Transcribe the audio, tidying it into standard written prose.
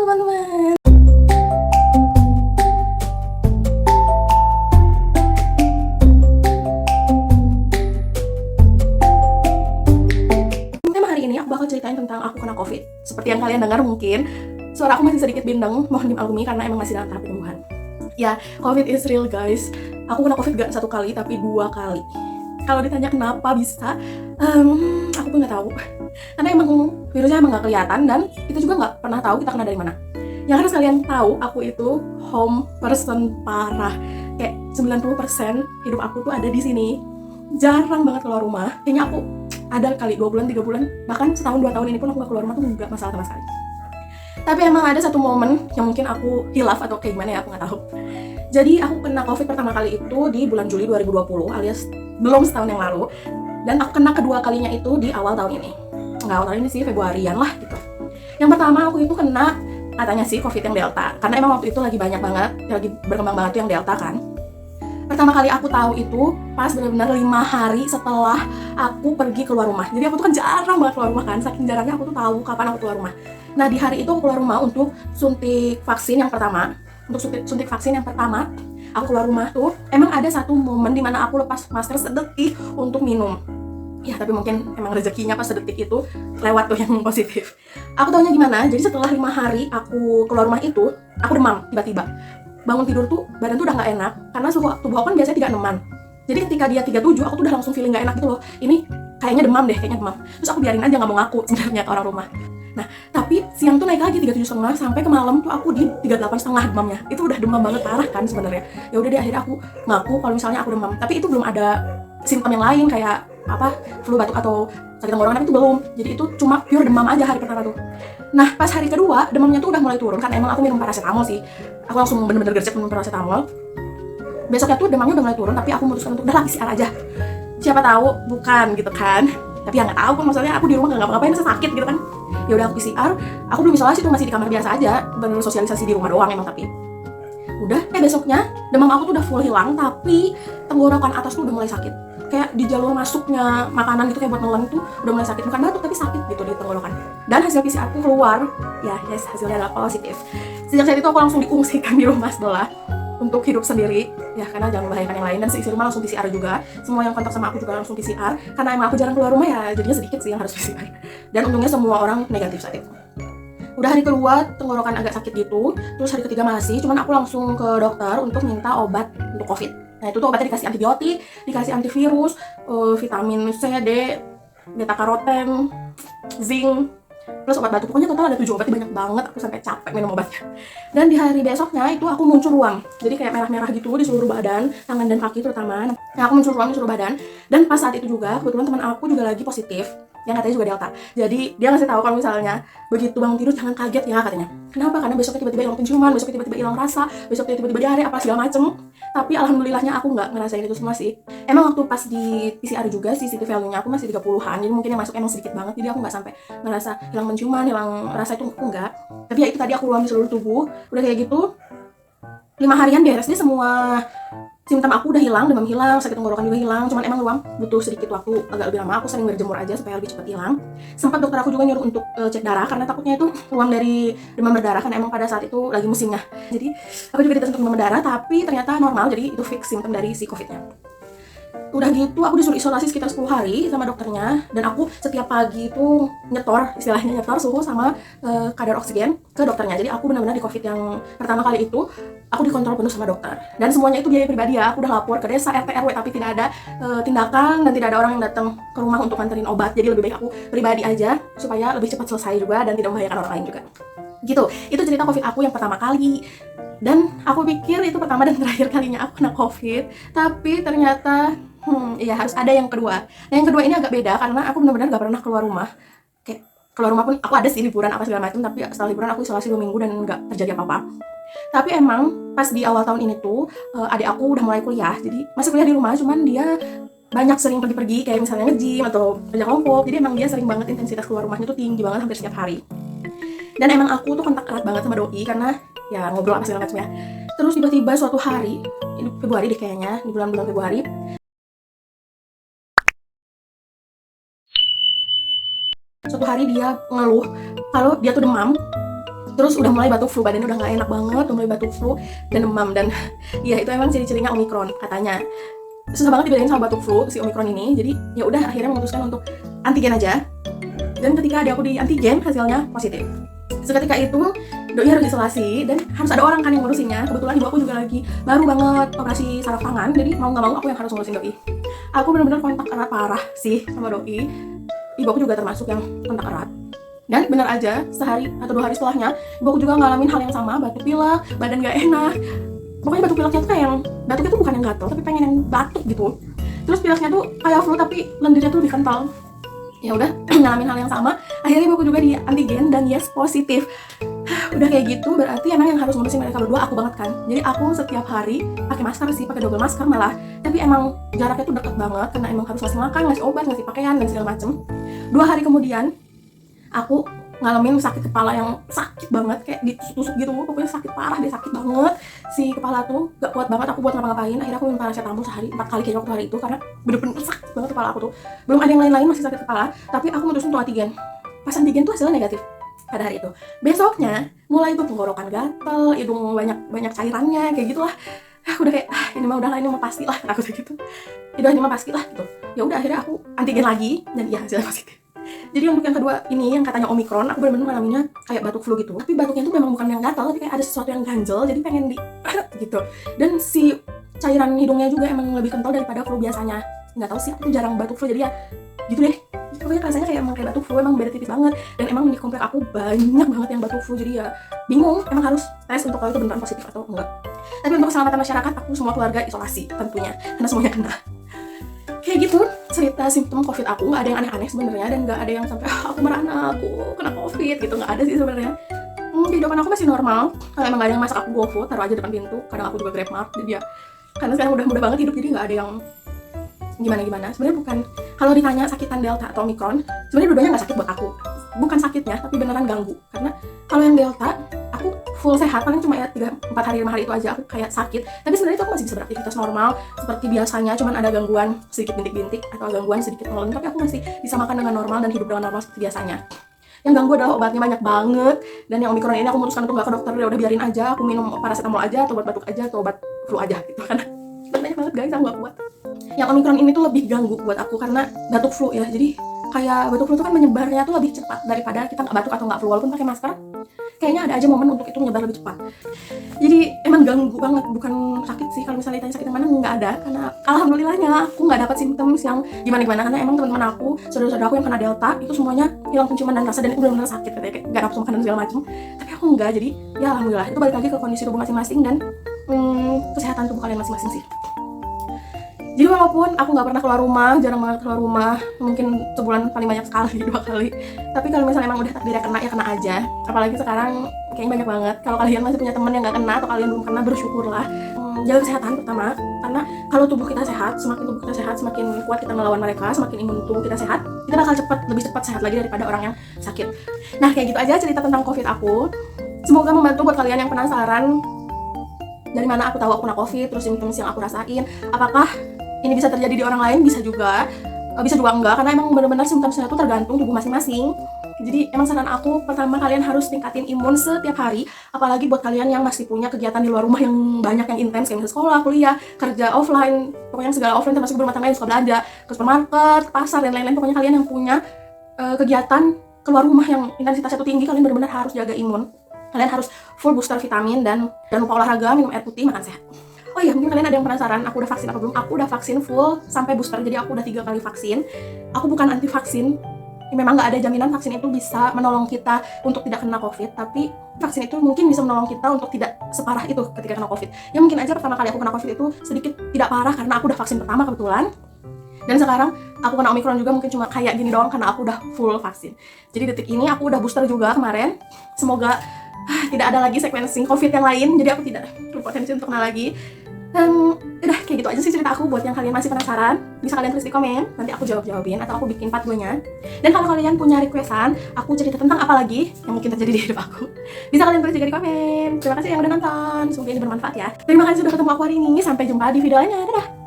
teman-teman. Tema hari ini aku bakal ceritain tentang aku kena COVID. Seperti yang kalian dengar mungkin, suara aku masih sedikit bindeng, mohon dimaklumi karena emang masih dalam tahap penyembuhan. Ya, COVID is real guys. Aku kena COVID gak 1 kali, tapi 2 kali. Kalau ditanya kenapa bisa, aku pun nggak tahu. Karena emang virusnya emang nggak kelihatan dan kita juga nggak pernah tahu kita kena dari mana. Yang harus kalian tahu, aku itu home person parah. Kayak 90% hidup aku tuh ada di sini. Jarang banget keluar rumah. Kayaknya aku ada kali 2 bulan, 3 bulan, bahkan setahun 2 tahun ini pun aku nggak keluar rumah tuh nggak masalah sama sekali. Tapi emang ada satu momen yang mungkin aku hilaf atau kayak gimana ya, aku nggak tahu. Jadi aku kena COVID pertama kali itu di bulan Juli 2020 alias belum setahun yang lalu. Dan aku kena kedua kalinya itu di awal tahun ini. Nggak awal tahun ini sih, Februarian lah gitu. Yang pertama aku itu kena katanya sih COVID yang Delta. Karena emang waktu itu lagi banyak banget, lagi berkembang banget tuh yang Delta kan. Pertama kali aku tahu itu pas benar-benar 5 hari setelah aku pergi keluar rumah. Jadi aku tuh kan jarang banget keluar rumah kan, saking jarangnya aku tuh tahu kapan aku keluar rumah. Nah di hari itu aku keluar rumah untuk suntik vaksin yang pertama. Untuk suntik vaksin yang pertama, aku keluar rumah tuh emang ada satu momen dimana aku lepas masker sedetik untuk minum. Ya tapi mungkin emang rezekinya pas sedetik itu lewat tuh yang positif. Aku taunya gimana, jadi setelah 5 hari aku keluar rumah itu, aku demam tiba-tiba. Bangun tidur tuh, badan tuh udah gak enak, karena suhu tubuh aku kan biasanya 36-an. Jadi ketika dia 37, aku tuh udah langsung feeling gak enak gitu loh. Ini kayaknya demam deh, kayaknya demam. Terus aku biarin aja, gak mau ngaku sebenarnya ke orang rumah. Nah, tapi siang tuh naik lagi 37,5 sampai ke malam tuh aku di 38,5 demamnya. Itu udah demam banget parah kan sebenarnya. Ya udah deh akhirnya aku ngaku kalau misalnya aku demam. Tapi itu belum ada simptom yang lain kayak apa flu batuk atau sakit tenggorokan, itu belum. Jadi itu cuma pure demam aja hari pertama tuh. Nah, pas hari kedua demamnya tuh udah mulai turun kan emang aku minum paracetamol sih. Aku langsung bener-bener gercep minum paracetamol. Besoknya tuh demamnya udah mulai turun tapi aku memutuskan untuk udah PCR aja. Siapa tahu bukan gitu kan. Tapi ya nggak tahu kan, maksudnya aku di rumah nggak ngapa-ngapain, masa sakit gitu kan. Ya udah aku PCR, aku belum isolasi tuh, masih di kamar biasa aja, bersosialisasi di rumah doang emang. Tapi udah besoknya demam aku tuh udah full hilang, tapi tenggorokan atas tuh udah mulai sakit. Kayak di jalur masuknya makanan gitu, kayak buat nelen itu udah mulai sakit, bukan batuk tapi sakit gitu di tenggorokan. Dan hasil PCR aku keluar, ya yes hasilnya adalah positif. Sejak saat itu aku langsung diungsikan di rumah sebelah untuk hidup sendiri ya, karena jangan membahayakan yang lain. Dan seisi rumah langsung PCR juga, semua yang kontak sama aku juga langsung PCR, karena emang aku jarang keluar rumah ya, jadinya sedikit sih yang harus PCR. Dan untungnya semua orang negatif saat itu. Udah hari kedua tenggorokan agak sakit gitu, terus hari ketiga masih, cuman aku langsung ke dokter untuk minta obat untuk COVID. Nah itu tuh obatnya dikasih antibiotik, dikasih antivirus, vitamin C, D, beta karoten, zinc, plus obat batuk. Pokoknya total ada 7 obat, banyak banget, aku sampai capek minum obatnya. Dan di hari besoknya itu aku muncul ruam, jadi kayak merah-merah gitu di seluruh badan, tangan dan kaki terutama. Nah aku muncul ruam di seluruh badan, dan pas saat itu juga kebetulan teman aku juga lagi positif, yang katanya juga Delta. Jadi dia ngasih tahu kalau misalnya begitu bangun tidur jangan kaget ya katanya. Kenapa? Karena besoknya tiba-tiba hilang penciuman, besoknya tiba-tiba hilang rasa, besoknya tiba-tiba diare, apa segala macem. Tapi alhamdulillahnya aku nggak ngerasain itu semua sih. Emang waktu pas di PCR juga CCTV value-nya aku masih 30-an, jadi mungkin yang masuk emang sedikit banget, jadi aku nggak sampai ngerasa hilang penciuman, hilang rasa, itu aku enggak. Tapi ya itu tadi aku ruam di seluruh tubuh, udah kayak gitu 5 harian beres deh, semua simptom aku udah hilang, demam hilang, sakit tenggorokan juga hilang. Cuman emang ruam butuh sedikit waktu, agak lebih lama. Aku sering berjemur aja supaya lebih cepat hilang. Sempat dokter aku juga nyuruh untuk cek darah karena takutnya itu ruam dari demam berdarah, kan emang pada saat itu lagi musimnya. Jadi aku juga dites untuk demam berdarah, tapi ternyata normal, jadi itu fix simptom dari si COVID-nya. Udah gitu aku disuruh isolasi sekitar 10 hari sama dokternya, dan aku setiap pagi itu nyetor, istilahnya nyetor suhu sama kadar oksigen ke dokternya. Jadi aku benar-benar di COVID yang pertama kali itu aku dikontrol penuh sama dokter, dan semuanya itu biaya pribadi ya. Aku udah lapor ke desa, RT, RW, tapi tidak ada tindakan dan tidak ada orang yang datang ke rumah untuk nganterin obat. Jadi lebih baik aku pribadi aja supaya lebih cepat selesai juga dan tidak membahayakan orang lain juga. Gitu, itu cerita COVID aku yang pertama kali. Dan aku pikir itu pertama dan terakhir kalinya aku kena COVID, tapi ternyata iya harus ada yang kedua. Nah yang kedua ini agak beda karena aku benar-benar gak pernah keluar rumah. Kayak keluar rumah pun aku ada sih liburan apa segala macam, tapi setelah liburan aku isolasi 2 minggu dan gak terjadi apa-apa. Tapi emang pas di awal tahun ini tuh adik aku udah mulai kuliah, jadi masih kuliah di rumah, cuman dia banyak sering pergi-pergi kayak misalnya nge-gym atau kerja kelompok. Jadi emang dia sering banget, intensitas keluar rumahnya tuh tinggi banget, hampir setiap hari. Dan emang aku tuh kontak erat banget sama doi karena ya ngobrol apa segala macam ya. Terus tiba-tiba suatu hari, ini Februari deh kayaknya, di bulan-bulan Februari, suatu hari dia ngeluh kalau dia tuh demam Terus udah mulai batuk flu, badannya udah gak enak banget, udah mulai batuk flu dan demam. Dan ya itu emang ciri-cirinya Omikron katanya. Susah banget dibedain sama batuk flu si Omikron ini. Jadi ya udah akhirnya memutuskan untuk antigen aja. Dan ketika aku di antigen hasilnya positif. Seketika itu doi harus isolasi dan harus ada orang kan yang ngurusinnya. Kebetulan ibu aku juga lagi baru banget operasi saraf tangan, jadi mau gak mau aku yang harus ngurusin doi. Aku benar-benar kontak erat parah sih sama doi. Ibu aku juga termasuk yang kontak erat. Dan benar aja, sehari atau 2 hari setelahnya, ibu aku juga ngalamin hal yang sama, batuk pilek, badan gak enak. Pokoknya batuk pileknya tuh kayak yang, batuknya tuh bukan yang gatel, tapi pengen yang batuk gitu. Terus pileknya tuh kayak flu, tapi lendirnya tuh lebih kental. Ya udah, ngalamin hal yang sama. Akhirnya ibu aku juga di antigen dan yes, positif. Udah kayak gitu, berarti emang yang harus ngurusin mereka berdua aku banget kan. Jadi aku setiap hari pakai masker sih, pakai double masker malah. Tapi emang jaraknya tuh deket banget, karena emang harus ngasih makan, ngasih obat, ngasih pakaian, dan segala macem. 2 hari kemudian, aku ngalamin sakit kepala yang sakit banget, kayak ditusuk gitu, pokoknya sakit parah deh, sakit banget. Si kepala tuh gak kuat banget aku buat ngapa-ngapain. Akhirnya aku minum paracetamol sehari 4 kali kayaknya waktu hari itu, karena bener-bener sakit banget kepala aku tuh. Belum ada yang lain-lain masih sakit kepala, tapi aku mutusin untuk antigen. Pas antigen tuh hasilnya negatif pada hari itu. Besoknya mulai tuh tenggorokan gatel, hidung banyak cairannya kayak gitulah. Udah kayak ini mah udahlah, ini mah pasti lah, aku kayak gitu. Ini mah pasti lah gitu. Ya udah akhirnya aku antigen lagi dan iya hasilnya positif. Jadi untuk yang kedua ini yang katanya Omikron, aku benar-benar ngalaminnya kayak batuk flu gitu. Tapi batuknya tuh memang bukan yang gatal, tapi kayak ada sesuatu yang ganjel, jadi pengen di gitu. Dan si cairan hidungnya juga emang lebih kental daripada flu biasanya. Nggak tahu sih, aku jarang batuk flu, jadi ya gitu deh. Pokoknya rasanya kayak emang kayak batuk flu, emang beda tipis banget. Dan emang di komplek aku banyak banget yang batuk flu, jadi ya bingung, emang harus tes untuk kalau itu beneran positif atau enggak. Tapi untuk keselamatan masyarakat, aku semua keluarga isolasi tentunya, karena semuanya kena. Kayak gitu cerita simptom COVID aku, nggak ada yang aneh-aneh sebenarnya, dan nggak ada yang sampai aku merana aku kena COVID gitu, nggak ada sih sebenarnya. Kehidupan aku masih normal. Kalau emang nggak ada yang masak, aku GoFood, taruh aja depan pintu. Kadang aku juga GrabMart, jadi ya karena sekarang udah mudah banget hidup, jadi nggak ada yang gimana-gimana. Sebenarnya bukan, kalau ditanya sakitan Delta atau Omikron, sebenarnya dua-duanya nggak sakit buat aku. Bukan sakitnya, tapi beneran ganggu. Karena kalau yang Delta, aku full sehat, paling cuma ya 3-4 hari 5 hari itu aja aku kayak sakit. Tapi sebenarnya itu aku masih bisa beraktivitas normal seperti biasanya, cuman ada gangguan sedikit bintik-bintik atau gangguan sedikit molen, tapi aku masih bisa makan dengan normal dan hidup dengan normal seperti biasanya. Yang ganggu adalah obatnya banyak banget, dan yang Omikron ini aku memutuskan untuk nggak ke dokter, udah biarin aja, aku minum paracetamol aja atau obat batuk aja atau obat flu aja gitu, karena banyak banget guys, aku nggak kuat. Yang Omikron ini tuh lebih ganggu buat aku karena batuk flu ya, jadi kayak batuk flu tuh kan menyebarnya tuh lebih cepat daripada kita nggak batuk atau nggak flu. Walaupun pakai masker, kayaknya ada aja momen untuk itu menyebar lebih cepat. Jadi emang ganggu banget, bukan sakit sih. Kalau misalnya ditanya sakit yang mana, nggak ada, karena alhamdulillahnya aku nggak dapat simptom yang gimana-gimana. Karena emang teman-teman aku, saudara-saudara aku yang kena Delta itu semuanya hilang penciuman dan rasa, dan itu benar-benar sakit katanya, kayak nggak nafsu makan dan segala macam. Tapi aku nggak, jadi ya alhamdulillah. Itu balik lagi ke kondisi tubuh masing-masing dan kesehatan tubuh kalian masing-masing sih. Jadi walaupun aku nggak pernah keluar rumah, jarang banget keluar rumah, mungkin sebulan paling banyak sekali, 2 kali. Tapi kalau misalnya emang udah takdirnya kena, ya kena aja. Apalagi sekarang kayaknya banyak banget. Kalau kalian masih punya teman yang nggak kena atau kalian belum kena, bersyukurlah. Jaga kesehatan pertama, karena kalau tubuh kita sehat, semakin tubuh kita sehat, semakin kuat kita melawan mereka, semakin imun tubuh kita sehat, kita bakal lebih cepat sehat lagi daripada orang yang sakit. Nah kayak gitu aja cerita tentang COVID aku. Semoga membantu buat kalian yang penasaran dari mana aku tahu aku kena COVID, terus simptom yang aku rasain. Apakah ini bisa terjadi di orang lain? Bisa juga enggak, karena emang benar-benar simptomnya itu tergantung tubuh masing-masing. Jadi emang saran aku, pertama kalian harus tingkatin imun setiap hari, apalagi buat kalian yang masih punya kegiatan di luar rumah yang banyak, yang intens, kayak misalnya sekolah, kuliah, kerja offline, pokoknya segala offline, termasuk berumah tangga yang suka belanja, ke supermarket, ke pasar, dan lain-lain. Pokoknya kalian yang punya kegiatan keluar rumah yang intensitasnya itu tinggi, kalian benar-benar harus jaga imun. Kalian harus full booster vitamin, dan jangan lupa olahraga, minum air putih, makan sehat. Oh iya, mungkin kalian ada yang penasaran, aku udah vaksin apa belum? Aku udah vaksin full sampai booster, jadi aku udah 3 kali vaksin. Aku bukan anti vaksin. Memang nggak ada jaminan vaksin itu bisa menolong kita untuk tidak kena COVID, tapi vaksin itu mungkin bisa menolong kita untuk tidak separah itu ketika kena COVID. Ya mungkin aja pertama kali aku kena COVID itu sedikit tidak parah karena aku udah vaksin pertama kebetulan. Dan sekarang aku kena Omikron juga mungkin cuma kayak gini doang karena aku udah full vaksin. Jadi detik ini aku udah booster juga kemarin. Semoga tidak ada lagi sequencing COVID yang lain, jadi aku tidak berpotensi untuk kena lagi. Dan udah kayak gitu aja sih cerita aku. Buat yang kalian masih penasaran, bisa kalian tulis di komen, nanti aku jawabin atau aku bikin part 2-nya. Dan kalau kalian punya requestan aku cerita tentang apa lagi yang mungkin terjadi di hidup aku, bisa kalian tulis juga di komen. Terima kasih yang udah nonton, semoga ini bermanfaat ya. Terima kasih sudah ketemu aku hari ini, sampai jumpa di video lainnya. Dadah.